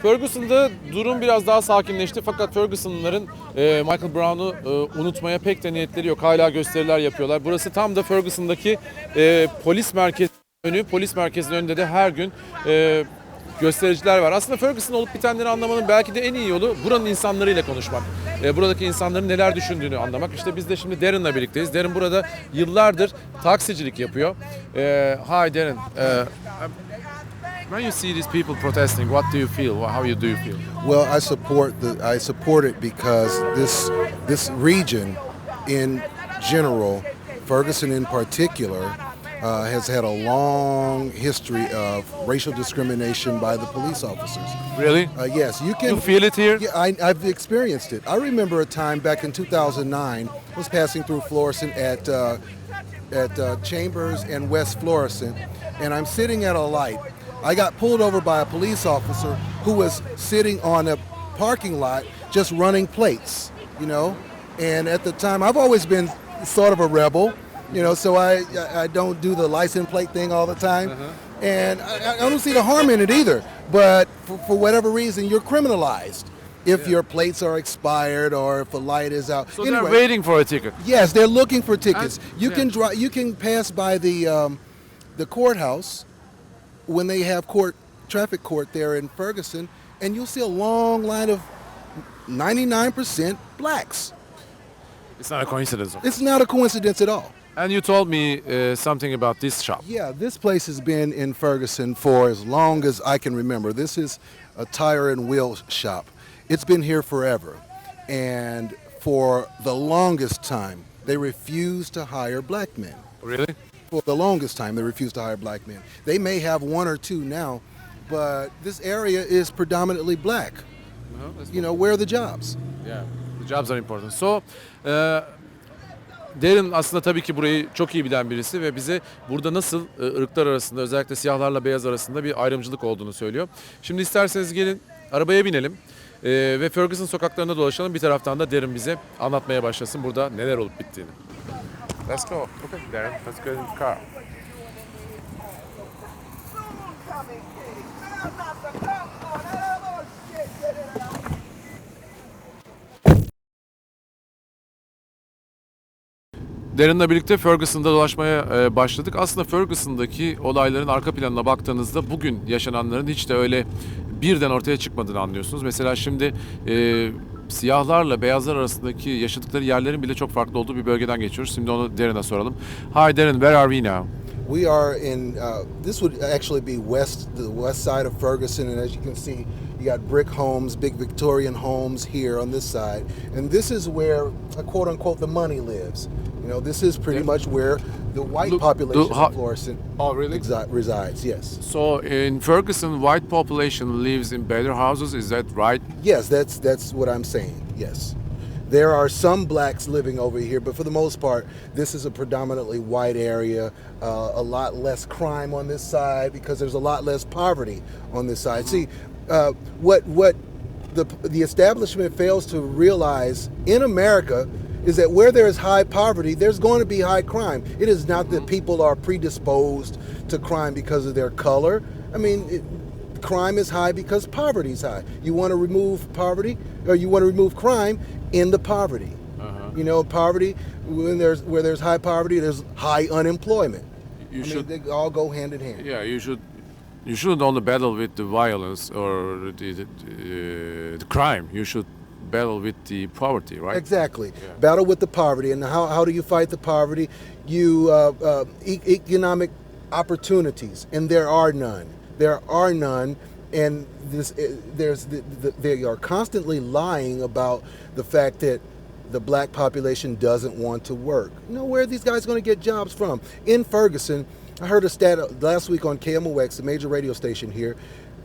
Ferguson'da durum biraz daha sakinleşti fakat Ferguson'ların Michael Brown'u unutmaya pek de niyetleri yok. Hala gösteriler yapıyorlar. Burası tam da Ferguson'daki polis merkezinin önünde de her gün göstericiler var. Aslında Ferguson olup bitenleri anlamanın belki de en iyi yolu buranın insanlarıyla konuşmak. Buradaki insanların neler düşündüğünü anlamak. İşte biz de şimdi Darren'la birlikteyiz. Darren burada yıllardır taksicilik yapıyor. Hi Darren. When you see these people protesting, what do you feel? How do you feel? Well, I support it because this region in general, Ferguson in particular, has had a long history of racial discrimination by the police officers. Really? Yes, you can. You feel it here? Yeah, I've experienced it. I remember a time back in 2009, I was passing through Florissant at Chambers and West Florissant, and I'm sitting at a light. I got pulled over by a police officer who was sitting on a parking lot just running plates, you know. And at the time, I've always been sort of a rebel, you know, so I don't do the license plate thing all the time. And I don't see the harm in it either. But for whatever reason, you're criminalized if your plates are expired or if a light is out. So they're waiting for a ticket. Yes, they're looking for tickets. And, You can pass by the courthouse when they have traffic court there in Ferguson, and you'll see a long line of 99% blacks. It's not a coincidence. It's not a coincidence at all. And you told me something about this shop. Yeah, this place has been in Ferguson for as long as I can remember. This is a tire and wheel shop. It's been here forever. And for the longest time, they refused to hire black men. Really? For the longest time, they refused to hire black men. They may have one or two now, but this area is predominantly black. You know, where are the jobs? Yeah, the jobs are important. So, Darren aslında tabii ki burayı çok iyi bilen birisi ve bize burada nasıl ırklar arasında, özellikle siyahlarla beyaz arasında bir ayrımcılık olduğunu söylüyor. Şimdi isterseniz gelin arabaya binelim ve Ferguson sokaklarında dolaşalım. Bir taraftan da Darren bize anlatmaya başlasın burada neler olup bittiğini. Let's go. Okay, Darren. Let's go in the car. Darren'la birlikte Ferguson'da dolaşmaya başladık. Aslında Ferguson'daki olayların arka planına baktığınızda bugün yaşananların hiç de öyle birden ortaya çıkmadığını anlıyorsunuz. Mesela şimdi siyahlarla beyazlar arasındaki yaşadıkları yerlerin bile çok farklı olduğu bir bölgeden geçiyoruz. Şimdi onu Darren'a soralım. Hi Darren, where are we now? We are in, this would actually be the west side of Ferguson, and as you can see, you got brick homes, big Victorian homes here on this side, and this is where, quote-unquote, the money lives. You know, this is pretty much where the white population of Florissant resides, yes. So in Ferguson, white population lives in better houses, is that right? Yes, that's what I'm saying, yes. There are some blacks living over here, but for the most part, this is a predominantly white area. A lot less crime on this side because there's a lot less poverty on this side. See, what the establishment fails to realize in America is that where there is high poverty, there's going to be high crime. It is not that people are predisposed to crime because of their color. I mean, crime is high because poverty is high. You want to remove poverty, or you want to remove crime in the poverty. You know, poverty, where there's high poverty, there's high unemployment. They all go hand in hand. Yeah, you shouldn't only battle with the violence or the crime. You should battle with the poverty, right? Exactly. Yeah. Battle with the poverty. And how do you fight the poverty? You economic opportunities, and there are none. There are none, and they are constantly lying about the fact that the black population doesn't want to work. You know, where are these guys going to get jobs from? In Ferguson, I heard a stat last week on KMOX, a major radio station here,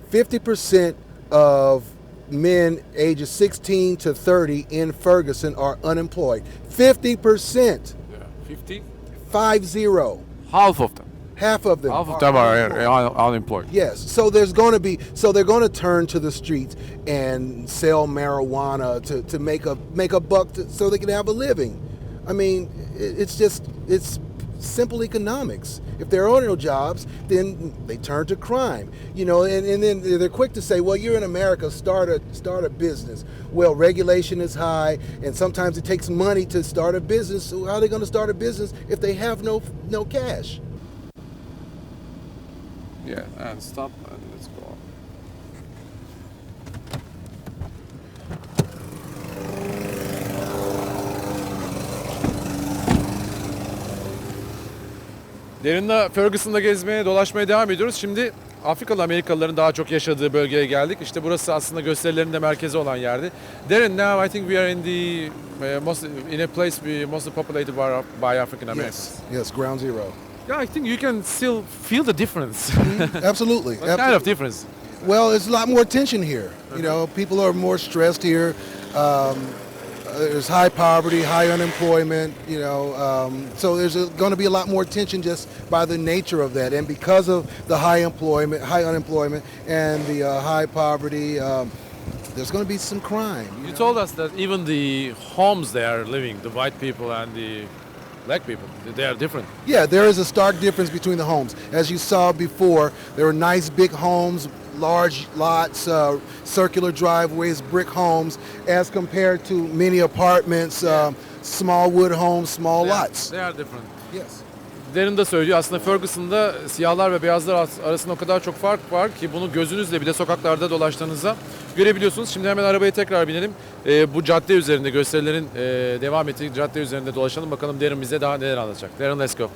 50% of men ages 16 to 30 in Ferguson are unemployed. 50%. Yeah, 50? 50. Half of them. Half of them. Half of them are unemployed. Yes. So they're going to turn to the streets and sell marijuana to make a buck so they can have a living. I mean, it's simple economics. If there are no jobs, then they turn to crime. You know, and then they're quick to say, well, you're in America, start a business. Well, regulation is high, and sometimes it takes money to start a business. So how are they going to start a business if they have no cash? Yeah, and stop and let's go. Derin'le Ferguson'da gezmeye, dolaşmaya devam ediyoruz. Şimdi Afrikalı Amerikalıların daha çok yaşadığı bölgeye geldik. İşte burası aslında gösterilerin de merkezi olan yerdi. Derin, now I think we are in in a place mostly populated by African Americans. Yes, ground zero. Yeah, I think you can still feel the difference. Absolutely. What kind of difference? Well, there's a lot more tension here. You know, people are more stressed here. There's high poverty, high unemployment, you know, so there's going to be a lot more tension just by the nature of that. And because of the high unemployment, and the high poverty, there's going to be some crime. You told us that even the homes they are living, the white people and the black people, they are different. Yeah, there is a stark difference between the homes. As you saw before, there were nice big homes, large lots, circular driveways, brick homes, as compared to many apartments, small wood homes, small lots. They are different. Yes. Derin de söylüyor aslında Ferguson'da siyahlar ve beyazlar arasında o kadar çok fark var ki bunu gözünüzle bile sokaklarda dolaştığınızda görebiliyorsunuz. Şimdi hemen arabaya tekrar binelim. Bu cadde üzerinde gösterilerin devam ettiği cadde üzerinde dolaşalım. Bakalım Derin bize daha neler anlatacak. Derin, let's go.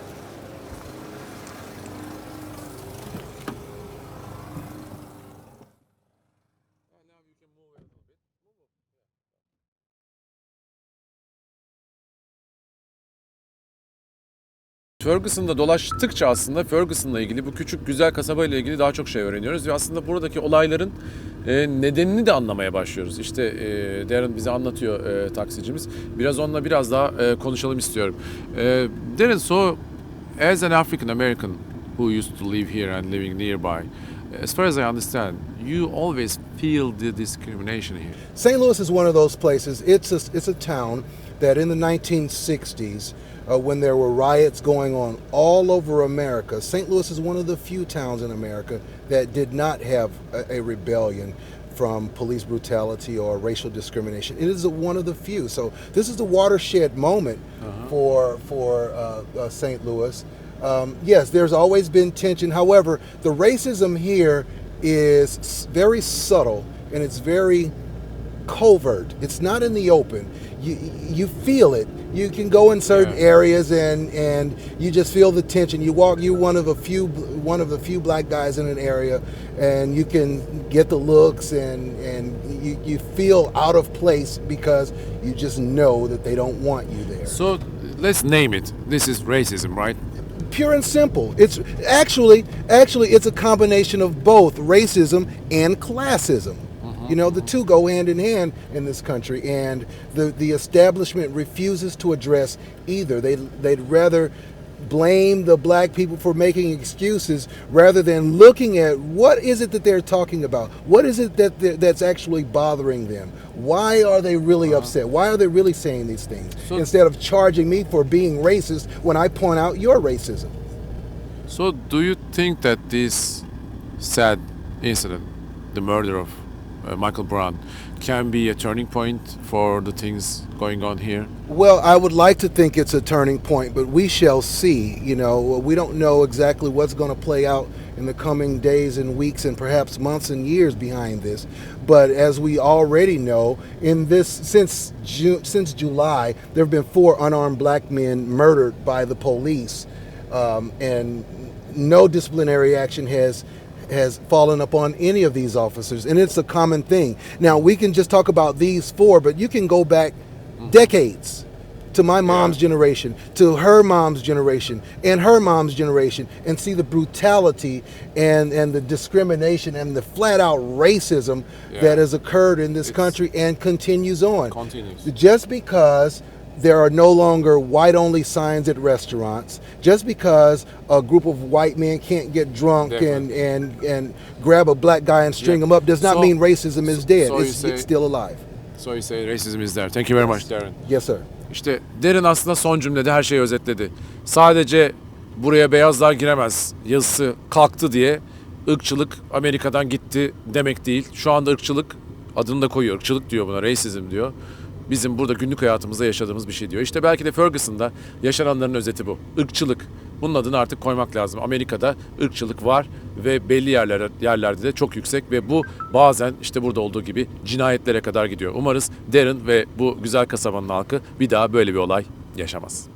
Ferguson'da dolaştıkça aslında Ferguson'la ilgili, bu küçük güzel kasabayla ilgili daha çok şey öğreniyoruz ve aslında buradaki olayların nedenini de anlamaya başlıyoruz. İşte Darren bize anlatıyor taksicimiz. Onunla biraz daha konuşalım istiyorum. Darren, so as an African American who used to live here and living nearby, as far as I understand, you always feel the discrimination here. St. Louis is one of those places. It's a town that in the 1960s, when there were riots going on all over America, St. Louis is one of the few towns in America that did not have a rebellion from police brutality or racial discrimination. It is one of the few. So this is the watershed moment for St. Louis. Yes, there's always been tension. However, the racism here is very subtle and it's very covert. It's not in the open. You feel it. You can go in certain areas and you just feel the tension. You're one of the few black guys in an area, and you can get the looks and you feel out of place because you just know that they don't want you there. So let's name it. This is racism, right? Pure and simple. It's actually it's a combination of both racism and classism. You know, the two go hand in hand in this country, and the establishment refuses to address either. They'd rather blame the black people for making excuses rather than looking at what is it that they're talking about. What is it that's actually bothering them? Why are they really upset? Why are they really saying these things? So, instead of charging me for being racist when I point out your racism. So do you think that this sad incident, the murder of Michael Brown, can be a turning point for the things going on here? Well, I would like to think it's a turning point, but we shall see. You know, we don't know exactly what's going to play out in the coming days and weeks and perhaps months and years behind this. But as we already know, since July, there have been 4 unarmed black men murdered by the police, and no disciplinary action has fallen upon any of these officers, and it's a common thing. Now, we can just talk about these 4, but you can go back decades to my mom's generation, to her mom's generation, and her mom's generation, and see the brutality and the discrimination and the flat-out racism that has occurred in this country and continues on. Just because there are no longer white-only signs at restaurants, just because a group of white men can't get drunk and grab a black guy and string him up does not mean racism is dead. It's still alive. So you say racism is there. Thank you very much, Darren. Yes, sir. İşte Darren aslında son cümlede her şeyi özetledi. Sadece buraya beyazlar giremez yazısı kalktı diye ırkçılık Amerika'dan gitti demek değil. Şu anda ırkçılık adını da koyuyor. Irkçılık diyor buna, racism diyor. Bizim burada günlük hayatımızda yaşadığımız bir şey diyor. İşte belki de Ferguson'da yaşananların özeti bu. Irkçılık. Bunun adını artık koymak lazım. Amerika'da ırkçılık var ve belli yerlerde de çok yüksek ve bu bazen işte burada olduğu gibi cinayetlere kadar gidiyor. Umarız Darren ve bu güzel kasabanın halkı bir daha böyle bir olay yaşamaz.